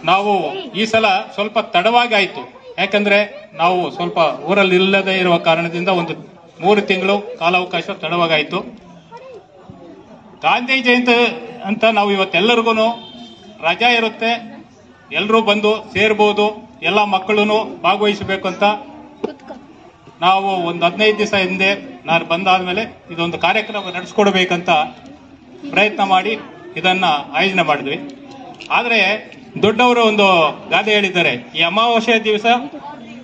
ನಾವು ಈ ಸಲ ಸ್ವಲ್ಪ ತಡವಾಗಿ ಆಯ್ತು. ಯಾಕಂದ್ರೆ ನಾವು ಸ್ವಲ್ಪ ಊರಲ್ಲಿ ಇಲ್ಲದೆ ಇರುವ ಕಾರಣದಿಂದ ಒಂದು 3 ತಿಂಗಳು ಕಾಲಾವಕಾಶ ತಡವಾಗಾಯ್ತು. ಗಾಂಧಿ ಜಯಂತಿ ಅಂತ ನಾವು ಇವತ್ತೆಲ್ಲರಿಗೂ ರಜಾ ಇರುತ್ತೆ, ಎಲ್ಲರೂ ಬಂದು ಸೇರ್ಬೋದು, ಎಲ್ಲ ಮಕ್ಕಳು ಭಾಗವಹಿಸಬೇಕು ಅಂತ ನಾವು ಒಂದು 15 ದಿವಸ ಹಿಂದೆ ನಾನು ಬಂದಾದ್ಮೇಲೆ ಇದೊಂದು ಕಾರ್ಯಕ್ರಮ ನಡೆಸ್ಕೊಡ್ಬೇಕಂತ ಪ್ರಯತ್ನ ಮಾಡಿ ಇದನ್ನ ಆಯೋಜನೆ ಮಾಡಿದ್ವಿ. ಆದರೆ ದೊಡ್ಡವರು ಒಂದು ಗಾದೆ ಹೇಳಿದ್ದಾರೆ, ಈ ಅಮಾವಾಸ್ಯೆ ದಿವಸ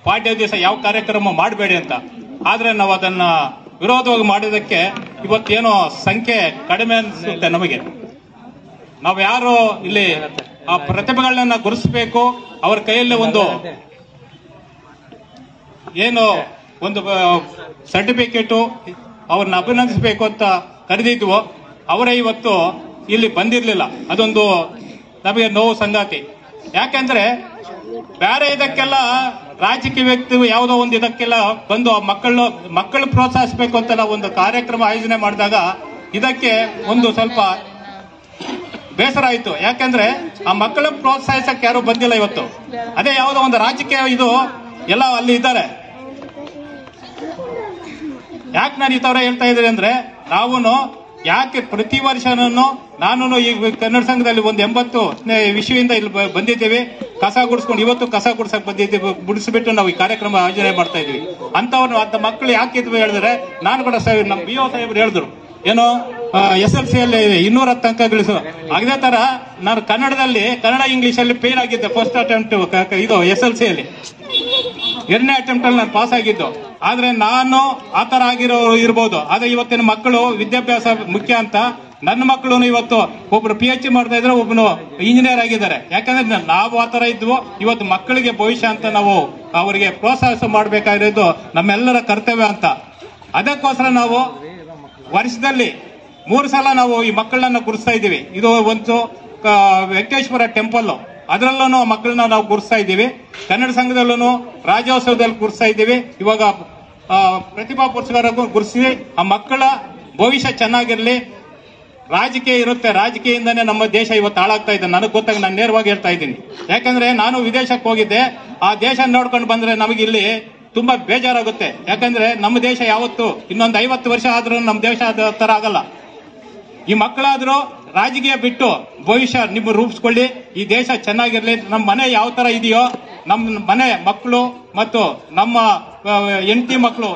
ಪಾಡ್ಯ ದಿವಸ ಯಾವ ಕಾರ್ಯಕ್ರಮ ಮಾಡಬೇಡಿ ಅಂತ. ಆದ್ರೆ ನಾವು ಅದನ್ನ ವಿರೋಧವಾಗಿ ಮಾಡಿದಕ್ಕೆ ಇವತ್ತೇನೋ ಸಂಖ್ಯೆ ಕಡಿಮೆ ಅನಿಸುತ್ತೆ ನಮಗೆ. ನಾವು ಯಾರು ಇಲ್ಲಿ ಆ ಪ್ರತಿಭೆಗಳನ್ನ ಗುರುತಿಸಬೇಕು, ಅವರ ಕೈಯಲ್ಲಿ ಒಂದು ಸರ್ಟಿಫಿಕೇಟು ಅವ್ರನ್ನ ಅಭಿನಂದಿಸಬೇಕು ಅಂತ ಕರೆದಿದ್ವು. ಅವರೇ ಇವತ್ತು ಇಲ್ಲಿ ಬಂದಿರಲಿಲ್ಲ. ಅದೊಂದು ನಮಗೆ ನೋವು ಸಂಗಾತಿ. ಯಾಕೆಂದ್ರೆ ಬೇರೆ ಇದಕ್ಕೆಲ್ಲ ರಾಜಕೀಯ ವ್ಯಕ್ತಿ ಯಾವುದೋ ಒಂದು ಇದಕ್ಕೆಲ್ಲ ಬಂದು ಮಕ್ಕಳು ಪ್ರೋತ್ಸಾಹಿಸಬೇಕು ಅಂತ ನಾವು ಒಂದು ಕಾರ್ಯಕ್ರಮ ಆಯೋಜನೆ ಮಾಡಿದಾಗ ಇದಕ್ಕೆ ಒಂದು ಸ್ವಲ್ಪ ಬೇಸರ ಆಯಿತು. ಯಾಕಂದ್ರೆ ಆ ಮಕ್ಕಳ ಪ್ರೋತ್ಸಾಹಿಸಕ್ಕೆ ಯಾರು ಬಂದಿಲ್ಲ ಇವತ್ತು. ಅದೇ ಯಾವುದೋ ಒಂದು ರಾಜಕೀಯ ಇದು ಎಲ್ಲ ಅಲ್ಲಿ ಇದ್ದಾರೆ. ಯಾಕೆ ನಾನು ಈ ತರ ಹೇಳ್ತಾ ಇದ್ದೀನಿ ಅಂದ್ರೆ, ನಾವು ಯಾಕೆ ಪ್ರತಿ ವರ್ಷನೂ ನಾನು ಈ ಕನ್ನಡ ಸಂಘದಲ್ಲಿ ಒಂದು 80 ವಿಷಯದಿಂದ ಇಲ್ಲಿ ಬಂದಿದ್ದೇವೆ. ಕಸ ಗುಡಿಸ್ಕೊಂಡು ಇವತ್ತು ಕಸ ಗುಡ್ಸಕ್ ಬಂದಿದ್ದೀವಿ. ಗುಡಿಸ್ಬಿಟ್ಟು ನಾವು ಈ ಕಾರ್ಯಕ್ರಮ ಆಯೋಜನೆ ಮಾಡ್ತಾ ಇದ್ವಿ. ಅಂತವ್ರು ಅಂತ ಮಕ್ಕಳು ಯಾಕೆ ಇದ್ವಿ ಹೇಳಿದ್ರೆ, ನಾನು ಕೂಡ ನಮ್ಮ BO ಸಾಹೇಬ್ರು ಹೇಳಿದ್ರು, ಏನೋ SLC ಅಲ್ಲಿ 210 ಅಂಕ ಗಳಿಸು. ಅದೇ ತರ ನಾನು ಕನ್ನಡ ಇಂಗ್ಲಿಷ್ ಅಲ್ಲಿ ಫೇಲ್ ಆಗಿದ್ದೆ. ಫಸ್ಟ್ ಅಟೆಂಪ್ಟ್ ಇದು SLC ಅಲ್ಲಿ 2ನೇ ಅಟೆಂಪ್ಟ್ ಅಲ್ಲಿ ನಾನು ಪಾಸ್ ಆಗಿದ್ದು. ಆದ್ರೆ ನಾನು ಆತರ ಆಗಿರೋರು ಇರ್ಬೋದು. ಆದ್ರೆ ಇವತ್ತಿನ ಮಕ್ಕಳು ವಿದ್ಯಾಭ್ಯಾಸ ಮುಖ್ಯ ಅಂತ ನನ್ನ ಮಕ್ಕಳು ಇವತ್ತು ಒಬ್ರು PhD ಮಾಡ್ತಾ ಇದ್ರೆ, ಒಬ್ಬನು ಇಂಜಿನಿಯರ್ ಆಗಿದ್ದಾರೆ. ಯಾಕಂದ್ರೆ ನಾವು ಆತರ ಇದ್ವು. ಇವತ್ತು ಮಕ್ಕಳಿಗೆ ಭವಿಷ್ಯ ಅಂತ ನಾವು ಅವರಿಗೆ ಪ್ರೋತ್ಸಾಹ ಮಾಡಬೇಕಾಗಿರೋದು ನಮ್ಮೆಲ್ಲರ ಕರ್ತವ್ಯ ಅಂತ. ಅದಕ್ಕೋಸ್ಕರ ನಾವು ವರ್ಷದಲ್ಲಿ 3 ಸಲ ನಾವು ಈ ಮಕ್ಕಳನ್ನ ಗುರುಸ್ತಾ ಇದ್ದೀವಿ. ಇದು ಒಂದು ವೆಂಕಟೇಶ್ವರ ಟೆಂಪಲ್, ಅದರಲ್ಲೂ ಮಕ್ಕಳನ್ನ ನಾವು ಗುರುಸ್ತಾ ಇದ್ದೀವಿ. ಕನ್ನಡ ಸಂಘದಲ್ಲೂ ರಾಜ್ಯೋತ್ಸವದಲ್ಲಿ ಗುರುಸ್ತಾ ಇದ್ದೀವಿ. ಇವಾಗ ಪ್ರತಿಭಾ ಪುರಸ್ಕಾರಕ್ಕೂ ಗುರುಸಿ ಆ ಮಕ್ಕಳ ಭವಿಷ್ಯ ಚೆನ್ನಾಗಿರ್ಲಿ. ರಾಜಕೀಯ ಇರುತ್ತೆ, ರಾಜಕೀಯದಿಂದನೇ ನಮ್ಮ ದೇಶ ಇವತ್ತು ಹಾಳಾಗ್ತಾ ಇದೆ. ನನಗೆ ಗೊತ್ತಾಗ ನಾನು ನೇರವಾಗಿ ಹೇಳ್ತಾ ಇದ್ದೀನಿ. ಯಾಕಂದ್ರೆ ನಾನು ವಿದೇಶಕ್ಕೆ ಹೋಗಿದ್ದೆ. ಆ ದೇಶ ನೋಡ್ಕೊಂಡು ಬಂದ್ರೆ ನಮಗೆ ಇಲ್ಲಿ ತುಂಬಾ ಬೇಜಾರಾಗುತ್ತೆ. ಯಾಕಂದ್ರೆ ನಮ್ಮ ದೇಶ ಯಾವತ್ತು ಇನ್ನೊಂದು 50 ವರ್ಷ ಆದ್ರೂ ನಮ್ಮ ದೇಶ ಅದ ತರ ಆಗಲ್ಲ. ಈ ಮಕ್ಕಳಾದ್ರೂ ರಾಜಕೀಯ ಬಿಟ್ಟು ಭವಿಷ್ಯ ನಿಮ್ಮ ರೂಪಿಸ್ಕೊಳ್ಳಿ. ಈ ದೇಶ ಚೆನ್ನಾಗಿರ್ಲಿ. ನಮ್ಮ ಮನೆ ಯಾವ ತರ ಇದೆಯೋ, ನಮ್ಮ ಮನೆ ಮಕ್ಕಳು ಮತ್ತು ನಮ್ಮ ಹೆಂಡತಿ ಮಕ್ಕಳು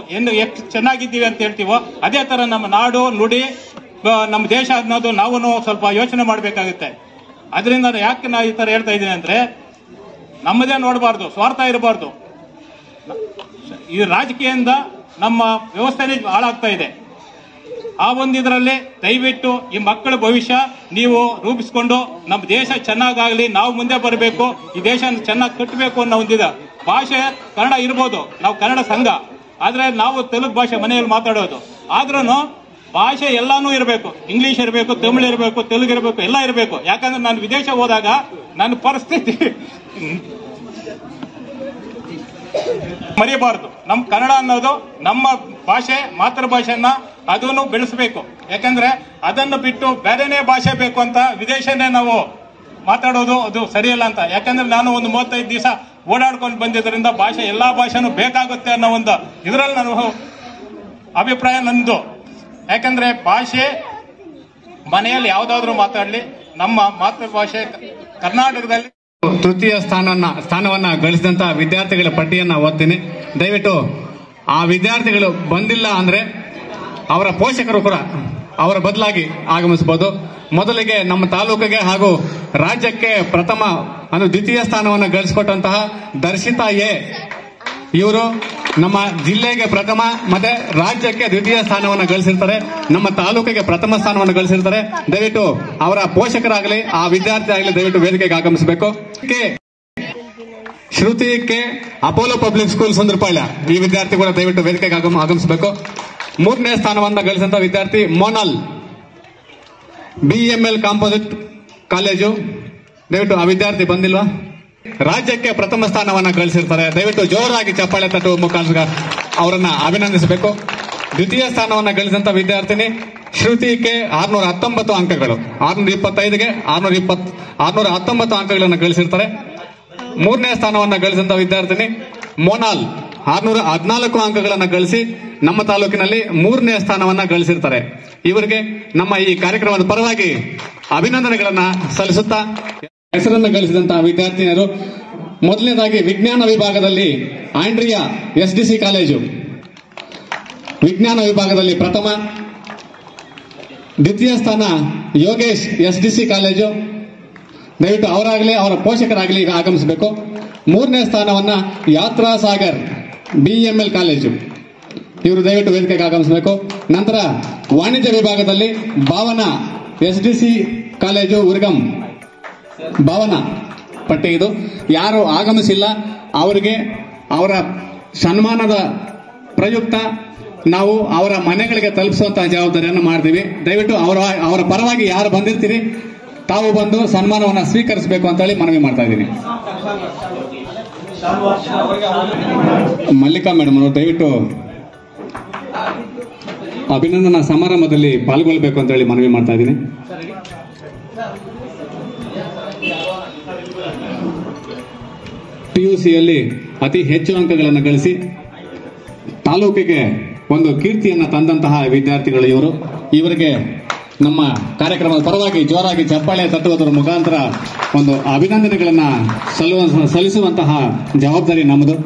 ಎಷ್ಟು ಚೆನ್ನಾಗಿದ್ದೀವಿ ಅಂತ ಹೇಳ್ತೀವೋ, ಅದೇ ತರ ನಮ್ಮ ನಾಡು ನುಡಿ ನಮ್ಮ ದೇಶ ಅನ್ನೋದು ನಾವು ಸ್ವಲ್ಪ ಯೋಚನೆ ಮಾಡಬೇಕಾಗುತ್ತೆ. ಅದರಿಂದ ಯಾಕೆ ನಾ ಈ ತರ ಹೇಳ್ತಾ ಇದ್ದೀನಿ ಅಂದ್ರೆ, ನಮ್ಮದೇ ನೋಡಬಾರ್ದು, ಸ್ವಾರ್ಥ ಇರಬಾರ್ದು. ಈ ರಾಜಕೀಯದಿಂದ ನಮ್ಮ ವ್ಯವಸ್ಥೆನೇ ಹಾಳಾಗ್ತಾ ಇದೆ. ಆ ಒಂದಿದ್ರಲ್ಲಿ ದಯವಿಟ್ಟು ಈ ಮಕ್ಕಳ ಭವಿಷ್ಯ ನೀವು ರೂಪಿಸ್ಕೊಂಡು ನಮ್ಮ ದೇಶ ಚೆನ್ನಾಗಾಗ್ಲಿ, ನಾವು ಮುಂದೆ ಬರಬೇಕು, ಈ ದೇಶ ಚೆನ್ನಾಗಿ ಕಟ್ಟಬೇಕು ಅನ್ನೋ ಒಂದಿದೆ. ಭಾಷೆ ಕನ್ನಡ ಇರ್ಬೋದು, ನಾವು ಕನ್ನಡ ಸಂಘ, ಆದ್ರೆ ನಾವು ತೆಲುಗು ಭಾಷೆ ಮನೆಯಲ್ಲಿ ಮಾತಾಡೋದು. ಆದ್ರೂ ಭಾಷೆ ಎಲ್ಲಾನು ಇರಬೇಕು. ಇಂಗ್ಲಿಷ್ ಇರಬೇಕು, ತಮಿಳು ಇರಬೇಕು, ತೆಲುಗು ಇರಬೇಕು, ಎಲ್ಲ ಇರಬೇಕು. ಯಾಕಂದ್ರೆ ನಾನು ವಿದೇಶ ಹೋದಾಗ ನನ್ನ ಪರಿಸ್ಥಿತಿ ಮರಿಬಾರ್ದು. ನಮ್ಮ ಕನ್ನಡ ಅನ್ನೋದು ನಮ್ಮ ಭಾಷೆ, ಮಾತೃಭಾಷೆಯನ್ನ ಅದನ್ನು ಬೆಳೆಸಬೇಕು. ಯಾಕಂದ್ರೆ ಅದನ್ನು ಬಿಟ್ಟು ಬೇರೆನೇ ಭಾಷೆ ಬೇಕು ಅಂತ ವಿದೇಶನೇ ನಾವು ಮಾತಾಡೋದು ಅದು ಸರಿಯಲ್ಲ ಅಂತ. ಯಾಕಂದ್ರೆ ನಾನು ಒಂದು 35 ದಿವಸ ಓಡಾಡ್ಕೊಂಡು ಬಂದಿದ್ದರಿಂದ ಭಾಷೆ ಎಲ್ಲಾ ಭಾಷೆನೂ ಬೇಕಾಗುತ್ತೆ ಅನ್ನೋ ಒಂದು ಇದರಲ್ಲಿ ನಾನು ಅಭಿಪ್ರಾಯ ನಂದು. ಯಾಕಂದ್ರೆ ಭಾಷೆ ಮನೆಯಲ್ಲಿ ಯಾವ್ದಾದ್ರು ಮಾತಾಡ್ಲಿ, ನಮ್ಮ ಮಾತೃಭಾಷೆ ಕರ್ನಾಟಕದಲ್ಲಿ ತೃತೀಯ ಸ್ಥಾನವನ್ನ ಗಳಿಸಿದಂತ ವಿದ್ಯಾರ್ಥಿಗಳ ಪಟ್ಟಿಯನ್ನ ಓದ್ತೀನಿ. ದಯವಿಟ್ಟು ಆ ವಿದ್ಯಾರ್ಥಿಗಳು ಬಂದಿಲ್ಲ ಅಂದ್ರೆ ಅವರ ಪೋಷಕರು ಕೂಡ ಅವರ ಬದಲಾಗಿ ಆಗಮಿಸಬಹುದು. ಮೊದಲಿಗೆ ನಮ್ಮ ತಾಲೂಕಿಗೆ ಹಾಗೂ ರಾಜ್ಯಕ್ಕೆ ಪ್ರಥಮ ದ್ವಿತೀಯ ಸ್ಥಾನವನ್ನು ಗಳಿಸಿಕೊಟ್ಟಂತಹ ದರ್ಶಿತಾ ಎ ಇವರು ನಮ್ಮ ಜಿಲ್ಲೆಗೆ ಪ್ರಥಮ ಮತ್ತೆ ರಾಜ್ಯಕ್ಕೆ ದ್ವಿತೀಯ ಸ್ಥಾನವನ್ನು ಗಳಿಸಿರ್ತಾರೆ. ನಮ್ಮ ತಾಲೂಕಿಗೆ ಪ್ರಥಮ ಸ್ಥಾನವನ್ನು ಗಳಿಸಿರ್ತಾರೆ. ದಯವಿಟ್ಟು ಅವರ ಪೋಷಕರಾಗಲಿ ಆ ವಿದ್ಯಾರ್ಥಿ ಆಗಲಿ ದಯವಿಟ್ಟು ವೇದಿಕೆಗೆ ಆಗಮಿಸಬೇಕು. Shruti K, Apollo public school Sundarapalya, ಈ ವಿದ್ಯಾರ್ಥಿ ಕೂಡ ದಯವಿಟ್ಟು ವೇದಿಕೆಗೆ ಆಗಮಿಸಬೇಕು. 3ನೇ ಸ್ಥಾನವನ್ನು ಗಳಿಸಿದಂತ ವಿದ್ಯಾರ್ಥಿ ಮೋನಲ್, BML ಕಾಂಪೋಸಿಟ್ ಕಾಲೇಜು, ದಯವಿಟ್ಟು ಆ ವಿದ್ಯಾರ್ಥಿ ಬಂದಿಲ್ವಾ? ರಾಜ್ಯಕ್ಕೆ ಪ್ರಥಮ ಸ್ಥಾನವನ್ನ ಗಳಿಸಿರ್ತಾರೆ. ದಯವಿಟ್ಟು ಜೋರಾಗಿ ಚಪ್ಪಾಳೆ ತಟ್ಟುವ ಮುಖಾಂತರ ಅವರನ್ನ ಅಭಿನಂದಿಸಬೇಕು. ದ್ವಿತೀಯ ಸ್ಥಾನವನ್ನ ಗಳಿಸಿದಂತ ವಿದ್ಯಾರ್ಥಿನಿ ಶ್ರುತಿ ಕೆ, 619 ಅಂಕಗಳು, 625ಗೆ 619 ಅಂಕಗಳನ್ನು ಗಳಿಸಿರ್ತಾರೆ. ಮೂರನೇ ಸ್ಥಾನವನ್ನ ಗಳಿಸಿದಂತ ವಿದ್ಯಾರ್ಥಿನಿ ಮೋನಾಲ್ 614 ಅಂಕಗಳನ್ನು ಗಳಿಸಿ ನಮ್ಮ ತಾಲೂಕಿನಲ್ಲಿ ಮೂರನೇ ಸ್ಥಾನವನ್ನ ಗಳಿಸಿರ್ತಾರೆ. ಇವರಿಗೆ ನಮ್ಮ ಈ ಕಾರ್ಯಕ್ರಮದ ಪರವಾಗಿ ಅಭಿನಂದನೆಗಳನ್ನ ಸಲ್ಲಿಸುತ್ತಾ ಹೆಸರನ್ನು ಗಳಿಸಿದಂತಹ ವಿದ್ಯಾರ್ಥಿನಿಯರು ಮೊದಲನೇದಾಗಿ ವಿಜ್ಞಾನ ವಿಭಾಗದಲ್ಲಿ ಆಂಡ್ರಿಯಾ SDC ಕಾಲೇಜು ವಿಜ್ಞಾನ ವಿಭಾಗದಲ್ಲಿ ಪ್ರಥಮ, ದ್ವಿತೀಯ ಸ್ಥಾನ ಯೋಗೇಶ್ SDC ಕಾಲೇಜು. ದಯವಿಟ್ಟು ಅವರಾಗಲಿ ಅವರ ಪೋಷಕರಾಗಲಿ ಈಗ ಆಗಮಿಸಬೇಕು. ಮೂರನೇ ಸ್ಥಾನವನ್ನ ಯಾತ್ರಾ ಸಾಗರ್ BML ಕಾಲೇಜು, ಇವರು ದಯವಿಟ್ಟು ವೇದಿಕೆಗೆ ಆಗಮಿಸಬೇಕು. ನಂತರ ವಾಣಿಜ್ಯ ವಿಭಾಗದಲ್ಲಿ ಭಾವನಾ SDC ಕಾಲೇಜು ಉರ್ಗಂ ಭಾವನಾ ಪಟ್ಟಿ ಇದು. ಯಾರು ಆಗಮಿಸಿಲ್ಲ ಅವರಿಗೆ ಅವರ ಸನ್ಮಾನದ ಪ್ರಯುಕ್ತ ನಾವು ಅವರ ಮನೆಗಳಿಗೆ ತಲುಪಿಸುವಂತಹ ಜವಾಬ್ದಾರಿಯನ್ನು ಮಾಡ್ತೀವಿ. ದಯವಿಟ್ಟು ಅವರ ಪರವಾಗಿ ಯಾರು ಬಂದಿರ್ತೀರಿ ತಾವು ಬಂದು ಸನ್ಮಾನವನ್ನು ಸ್ವೀಕರಿಸಬೇಕು ಅಂತ ಹೇಳಿ ಮನವಿ ಮಾಡ್ತಾ ಇದ್ದೀನಿ. ಮಲ್ಲಿಕಾ ಮೇಡಮ್ ಅವರು ದಯವಿಟ್ಟು ಅಭಿನಂದನಾ ಸಮಾರಂಭದಲ್ಲಿ ಪಾಲ್ಗೊಳ್ಳಬೇಕು ಅಂತ ಹೇಳಿ ಮನವಿ ಮಾಡ್ತಾ ಇದ್ದೀನಿ. PUCಯಲ್ಲಿ ಅತಿ ಹೆಚ್ಚು ಅಂಕಗಳನ್ನು ಗಳಿಸಿ ತಾಲೂಕಿಗೆ ಒಂದು ಕೀರ್ತಿಯನ್ನು ತಂದಂತಹ ವಿದ್ಯಾರ್ಥಿಗಳು ಇವರು. ಇವರಿಗೆ ನಮ್ಮ ಕಾರ್ಯಕ್ರಮದ ಪರವಾಗಿ ಜೋರಾಗಿ ಚಪ್ಪಾಳೆ ತಟ್ಟುವುದರ ಮುಖಾಂತರ ಒಂದು ಅಭಿನಂದನೆಗಳನ್ನ ಸಲ್ಲಿಸುವಂತಹ ಜವಾಬ್ದಾರಿ ನಮ್ಮದು.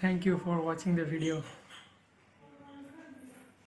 Thank you for watching the video.